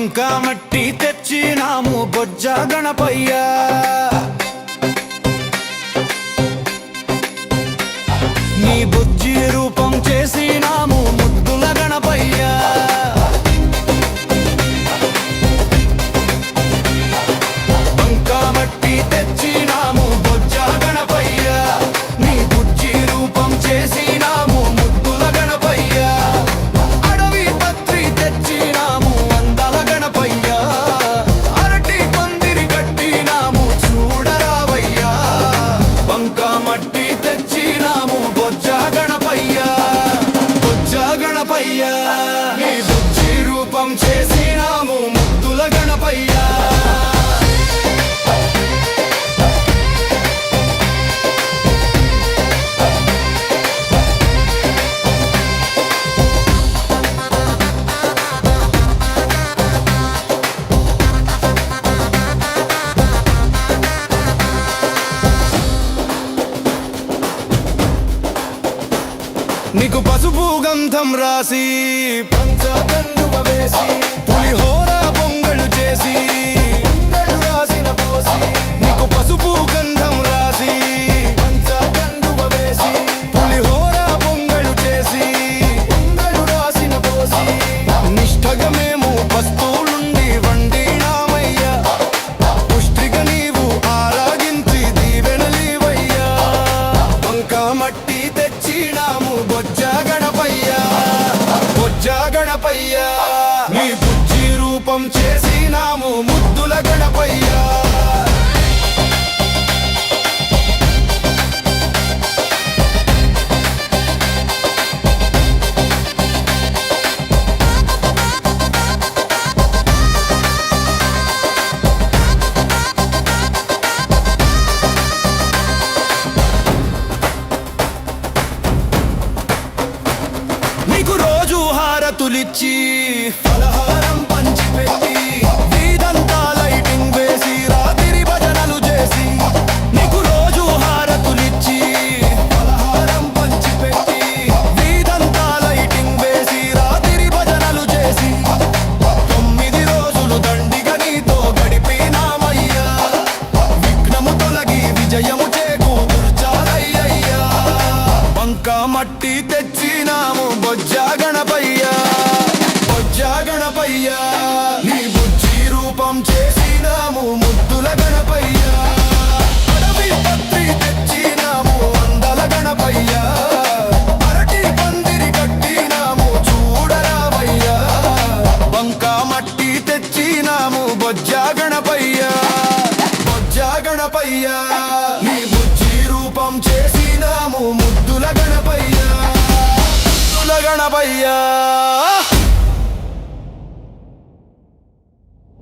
బంకా మట్టి తెచ్చినాము బొజ్జ గణపయ్య నీ బుజ్జి రూపం చేసినాము ముద్దుల గణపయ్య బంకా మట్టి తెచ్చినాము బొజ్జ గణపయ్య నీ బుజ్జి రూపం చేసినాము ముద్దుల గణపయ్య అడవి పత్రి తెచ్చినాము అందల గణపయ్య అరటి పందిరి కట్టినాము చూడరావయ్యా బంకా మట్టి తెచ్చినాము బొజ్జ గణపయ్య నీ బుజ్జి రూపం చేసినాము ముద్దుల గణపయ్య నీకు పసుపు గంధం రాసి పంచగంధువ వేసి పులిహోర పొంగళ్ళు చేసి రాసిన పోసి నీకు పసుపు గంధం రాసి పంచగంధువ వేసి పులిహోర పొంగళ్ళు చేసి రాసిన పోసి నిష్ఠగా మేము పస్తులుండి వండినామయ్యా పుష్టిగా నీవు ఆరాగించి దీవెనలీవయ్యా బంకా మట్టి తెచ్చినాము బొజ్జ గణపయ్య నీ బుజ్జి రూపం చేసినాము ముద్దుల గణపయ్య నీకు రోజు హారతులిచ్చి ఫలహారం పంచిపెట్టి వీధంతా లైటింగ్ వేసి రాత్రి భజనలు చేసి నీకు రోజు హారతులిచ్చి ఫలహారం పంచిపెట్టి వీధంతా లైటింగ్ వేసి రాత్రి భజనలు చేసి 9 రోజులు దండిగా నీతో గడిపినామయ్యా విఘ్నము తొలగి విజయము చేకూర్చాలయ్యా బంకా మట్టి తెచ్చినాము బొజ్జ గణపయ్య నీ బుజ్జి రూపం చేసినాము ముద్దుల గణపయ్య అడవి పత్రి తెచ్చినాము అందల గణపయ్య అరటి పందిరి కట్టినాము చూడరావయ్యా బంకా మట్టి తెచ్చినాము బొజ్జ గణపయ్య నీ బుజ్జి రూపం చేసినాము ముద్దుల గణపయ్య